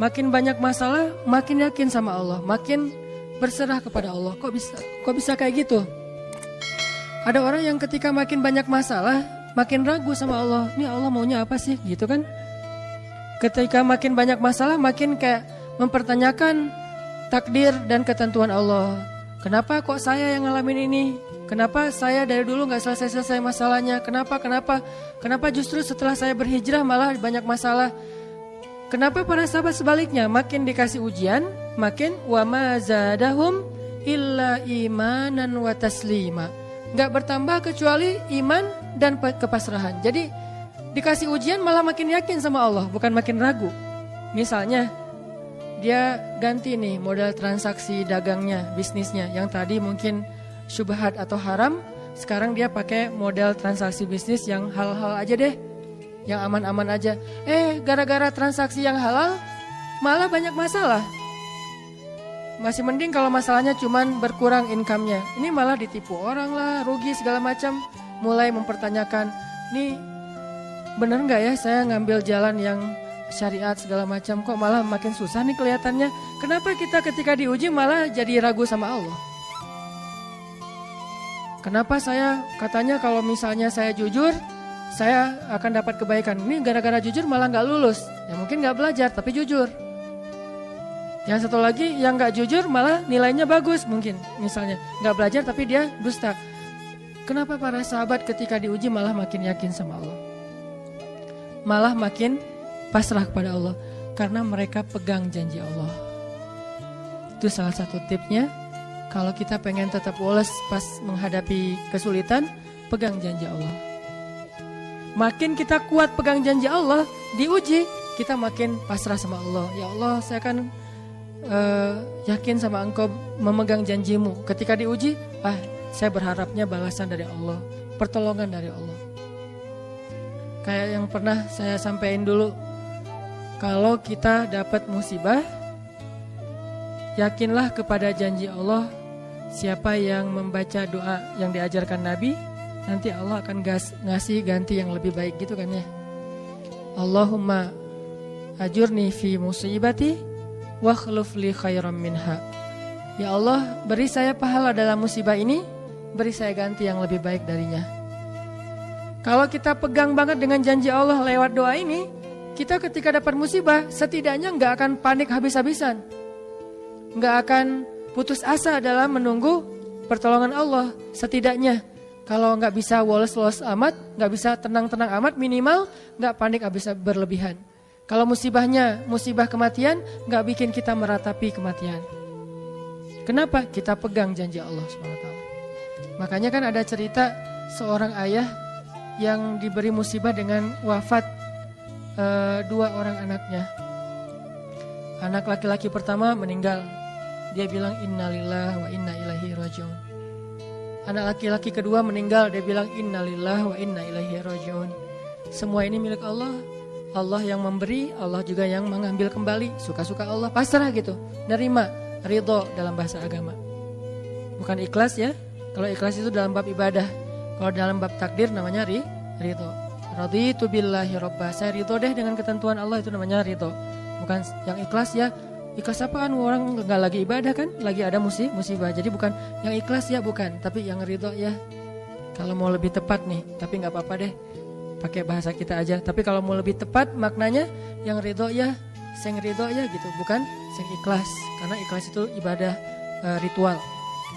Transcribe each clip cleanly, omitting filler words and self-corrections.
Makin banyak masalah, makin yakin sama Allah, makin berserah kepada Allah. Kok bisa kayak gitu? Ada orang yang ketika makin banyak masalah, makin ragu sama Allah. Ini Allah maunya apa sih? Gitu kan? Ketika makin banyak masalah, makin kayak mempertanyakan takdir dan ketentuan Allah. Kenapa kok saya yang ngalamin ini? Kenapa saya dari dulu gak selesai-selesai masalahnya? Kenapa justru setelah saya berhijrah malah banyak masalah? Kenapa para sahabat sebaliknya? Makin dikasih ujian, makin wa ma zadahum illa imanan wa taslima. Gak bertambah kecuali iman dan kepasrahan. Jadi dikasih ujian malah makin yakin sama Allah, bukan makin ragu. Misalnya dia ganti nih model transaksi dagangnya, bisnisnya. Yang tadi mungkin syubhat atau haram, sekarang dia pakai model transaksi bisnis yang halal aja deh, yang aman-aman aja. Gara-gara transaksi yang halal malah banyak masalah. Masih mending kalau masalahnya cuman berkurang income-nya. Ini malah ditipu orang lah, rugi segala macam. Mulai mempertanyakan, nih bener gak ya saya ngambil jalan yang syariat segala macam, kok malah makin susah nih kelihatannya. Kenapa kita ketika diuji malah jadi ragu sama Allah? Kenapa saya katanya kalau misalnya saya jujur, saya akan dapat kebaikan. Ini gara-gara jujur malah gak lulus. Ya mungkin gak belajar tapi jujur. Yang satu lagi yang gak jujur malah nilainya bagus mungkin. Misalnya gak belajar tapi dia dusta. Kenapa para sahabat ketika diuji malah makin yakin sama Allah? Malah makin pasrah kepada Allah. Karena mereka pegang janji Allah. Itu salah satu tipsnya. Kalau kita pengen tetap woles pas menghadapi kesulitan, pegang janji Allah. Makin kita kuat pegang janji Allah, diuji, kita makin pasrah sama Allah. Ya Allah, saya kan yakin sama Engkau memegang janjimu. Ketika diuji, saya berharapnya balasan dari Allah, pertolongan dari Allah. Kayak yang pernah saya sampaikan dulu, kalau kita dapat musibah, yakinlah kepada janji Allah. Siapa yang membaca doa yang diajarkan Nabi, nanti Allah akan ngasih ganti yang lebih baik gitu kan ya. Allahumma ajurni fi musibati wa khluf li khairam minha. Ya Allah, beri saya pahala dalam musibah ini, beri saya ganti yang lebih baik darinya. Kalau kita pegang banget dengan janji Allah lewat doa ini, kita ketika dapat musibah setidaknya gak akan panik habis-habisan, gak akan putus asa dalam menunggu pertolongan Allah. Setidaknya kalau gak bisa woles-woles amat, gak bisa tenang-tenang amat, minimal gak panik habis berlebihan. Kalau musibahnya musibah kematian, gak bikin kita meratapi kematian. Kenapa? Kita pegang janji Allah SWT. Makanya kan ada cerita seorang ayah yang diberi musibah dengan wafat 2 orang anaknya. Anak laki-laki pertama meninggal. Dia bilang innalillahi wa inna ilaihi rajiun. Anak laki-laki kedua meninggal. Dia bilang innalillahi wa inna ilaihi rajiun. Semua ini milik Allah. Allah yang memberi, Allah juga yang mengambil kembali. Suka-suka Allah, pasrah gitu. Nerima, ridho dalam bahasa agama. Bukan ikhlas ya. Kalau ikhlas itu dalam bab ibadah. Kalau dalam bab takdir namanya ridho. Raditu billahi robba. Saya ridho deh dengan ketentuan Allah, itu namanya ridho. Bukan yang ikhlas ya. Ikhlas apaan? Orang gak lagi ibadah kan? Lagi ada musibah. Jadi bukan yang ikhlas ya, bukan. Tapi yang ridho ya. Kalau mau lebih tepat nih, tapi gak apa-apa deh, pakai bahasa kita aja. Tapi kalau mau lebih tepat maknanya, yang ridho ya, sing ridho ya gitu. Bukan sing ikhlas. Karena ikhlas itu ibadah ritual.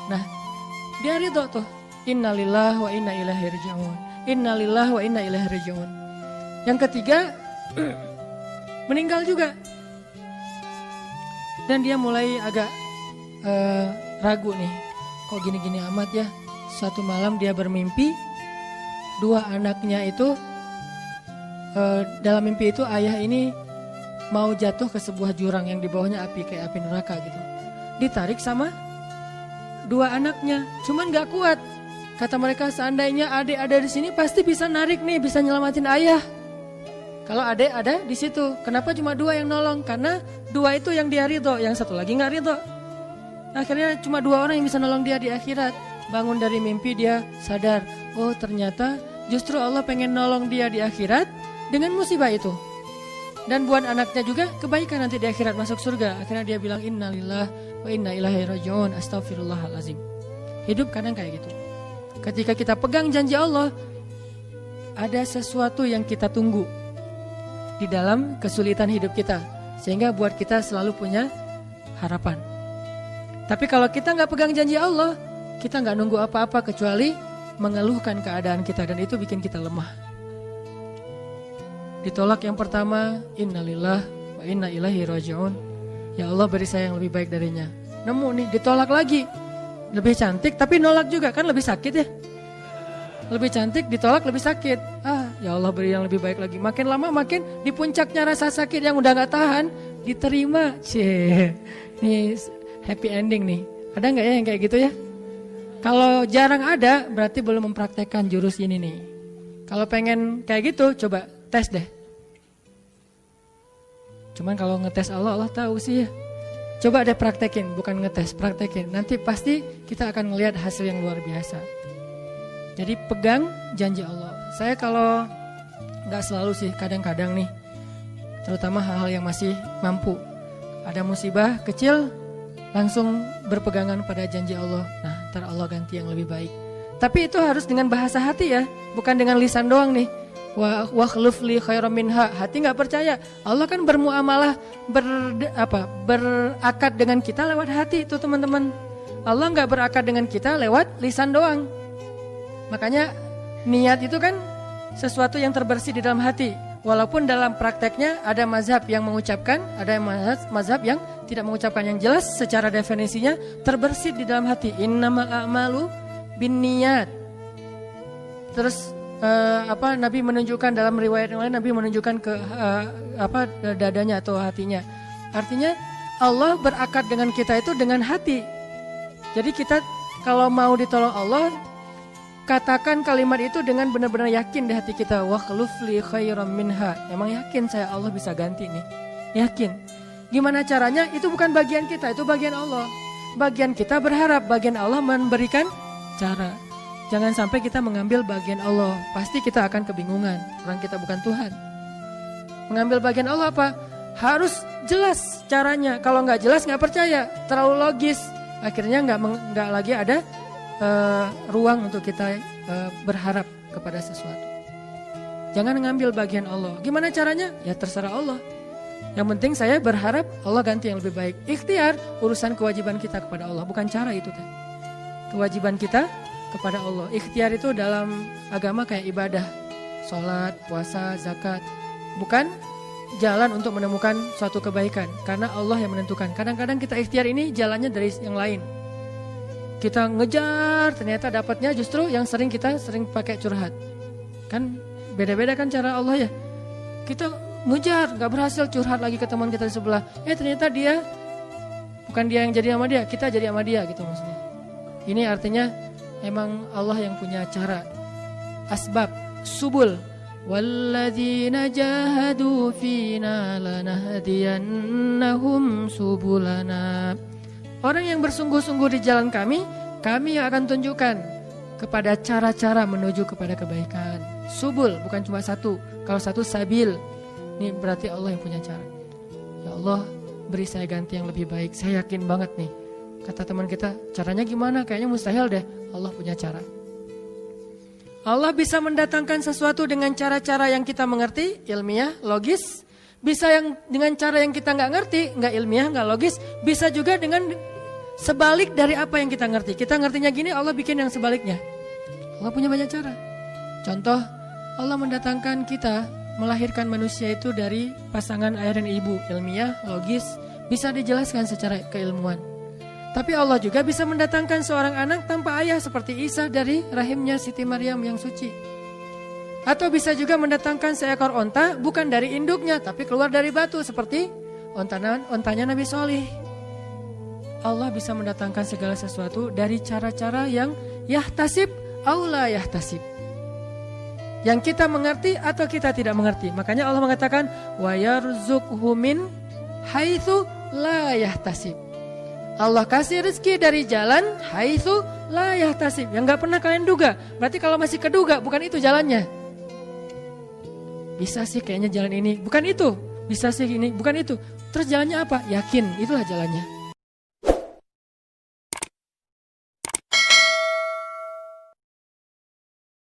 Nah, dia ridho tuh. Innalillahi wa inna ilaihi raji'un. Innalillahi wa inna ilaihi raji'un. Yang ketiga, meninggal juga. Dan dia mulai agak ragu nih. Kok gini-gini amat ya. Suatu malam dia bermimpi 2 anaknya itu dalam mimpi itu ayah ini mau jatuh ke sebuah jurang yang di bawahnya api, kayak api neraka gitu. Ditarik sama 2 anaknya, cuman gak kuat. Kata mereka, seandainya adik ada di sini pasti bisa narik nih, bisa nyelamatin ayah. Kalau adik ada di situ, kenapa cuma 2 yang nolong? Karena 2 itu yang dia ridho, yang satu lagi gak ridho. Akhirnya cuma 2 orang yang bisa nolong dia di akhirat. Bangun dari mimpi dia sadar, oh ternyata justru Allah pengen nolong dia di akhirat dengan musibah itu. Dan buat anaknya juga kebaikan nanti di akhirat masuk surga. Akhirnya dia bilang innalillah wa inna ilaihi rajiun, astaghfirullahalazim. Hidup kadang kayak gitu. Ketika kita pegang janji Allah, ada sesuatu yang kita tunggu di dalam kesulitan hidup kita, sehingga buat kita selalu punya harapan. Tapi kalau kita nggak pegang janji Allah, kita nggak nunggu apa-apa kecuali mengeluhkan keadaan kita, dan itu bikin kita lemah. Ditolak yang pertama, innalillah wa inna ilaihi rajiun. Ya Allah, beri saya yang lebih baik darinya. Nemu nih, ditolak lagi. Lebih cantik tapi nolak juga, kan lebih sakit ya. Lebih cantik ditolak lebih sakit. Ya Allah, beri yang lebih baik lagi. Makin lama makin di puncaknya rasa sakit yang udah gak tahan, diterima. Ini happy ending nih. Ada gak ya yang kayak gitu ya? Kalau jarang ada, berarti belum mempraktekkan jurus ini nih. Kalau pengen kayak gitu, coba tes deh. Cuman kalau ngetes Allah tahu sih ya. Coba deh praktekin, bukan ngetes, praktekin. Nanti pasti kita akan ngelihat hasil yang luar biasa. Jadi pegang janji Allah. Saya kalau nggak selalu sih, kadang-kadang nih, terutama hal-hal yang masih mampu. Ada musibah kecil, langsung berpegangan pada janji Allah. Nah, ntar Allah ganti yang lebih baik. Tapi itu harus dengan bahasa hati ya, bukan dengan lisan doang nih. Wa khluf li khairam minha. Hati nggak percaya. Allah kan bermuamalah, berakad dengan kita lewat hati itu teman-teman. Allah nggak berakad dengan kita lewat lisan doang. Makanya niat itu kan sesuatu yang terbersih di dalam hati. Walaupun dalam prakteknya ada mazhab yang mengucapkan, ada mazhab yang tidak mengucapkan. Yang jelas secara definisinya terbersih di dalam hati. Innamal a'malu binniyat. Terus Nabi menunjukkan dalam riwayat yang lain, Nabi menunjukkan ke dadanya atau hatinya. Artinya Allah berakad dengan kita itu dengan hati. Jadi kita kalau mau ditolong Allah, katakan kalimat itu dengan benar-benar yakin di hati kita. Wa khluf li khairam minha. Emang yakin saya Allah bisa ganti nih. Yakin. Gimana caranya? Itu bukan bagian kita, itu bagian Allah. Bagian kita berharap, bagian Allah memberikan cara. Jangan sampai kita mengambil bagian Allah. Pasti kita akan kebingungan. Orang kita bukan Tuhan. Mengambil bagian Allah apa? Harus jelas caranya. Kalau nggak jelas nggak percaya. Terlalu logis. Akhirnya nggak lagi ada ruang untuk kita berharap kepada sesuatu. Jangan mengambil bagian Allah. Gimana caranya? Ya terserah Allah. Yang penting saya berharap Allah ganti yang lebih baik. Ikhtiar urusan kewajiban kita kepada Allah. Bukan cara itu. Kewajiban kita kepada Allah. Ikhtiar itu dalam agama kayak ibadah, sholat, puasa, zakat. Bukan jalan untuk menemukan suatu kebaikan, karena Allah yang menentukan. Kadang-kadang kita ikhtiar ini jalannya dari yang lain. Kita ngejar, ternyata dapatnya justru yang kita sering pakai curhat. Kan beda-beda kan cara Allah ya. Kita ngejar, gak berhasil, curhat lagi ke teman kita di sebelah. Ternyata dia, bukan dia yang jadi sama dia, kita jadi sama dia gitu maksudnya. Ini artinya emang Allah yang punya cara. Asbab, subul. Walladzina jahadu fina lanahdiyannahum subulana. Orang yang bersungguh-sungguh di jalan kami akan tunjukkan kepada cara-cara menuju kepada kebaikan. Subul, bukan cuma satu. Kalau satu sabil, ini berarti Allah yang punya cara. Ya Allah, beri saya ganti yang lebih baik. Saya yakin banget nih. Kata teman kita, caranya gimana? Kayaknya mustahil deh. Allah punya cara. Allah bisa mendatangkan sesuatu dengan cara-cara yang kita mengerti, ilmiah, logis. Bisa yang dengan cara yang kita nggak ngerti, nggak ilmiah, nggak logis. Bisa juga dengan sebalik dari apa yang kita ngerti. Kita ngertinya gini, Allah bikin yang sebaliknya. Allah punya banyak cara. Contoh, Allah mendatangkan kita, melahirkan manusia itu dari pasangan ayah dan ibu. Ilmiah, logis, bisa dijelaskan secara keilmuan. Tapi Allah juga bisa mendatangkan seorang anak tanpa ayah seperti Isa dari rahimnya Siti Maryam yang suci. Atau bisa juga mendatangkan seekor onta bukan dari induknya tapi keluar dari batu seperti ontanya Nabi Solih. Allah bisa mendatangkan segala sesuatu dari cara-cara yang yahtasib au la yahtasib. Yang kita mengerti atau kita tidak mengerti. Makanya Allah mengatakan wa yarzuqhu min haitsu la yahtasib. Allah kasih rezeki dari jalan haitsu la yahtasib, yang gak pernah kalian duga. Berarti kalau masih keduga bukan itu jalannya. Bisa sih kayaknya jalan ini, bukan itu. bisa sih gini, bukan itu. Terus jalannya apa? Yakin, itulah jalannya.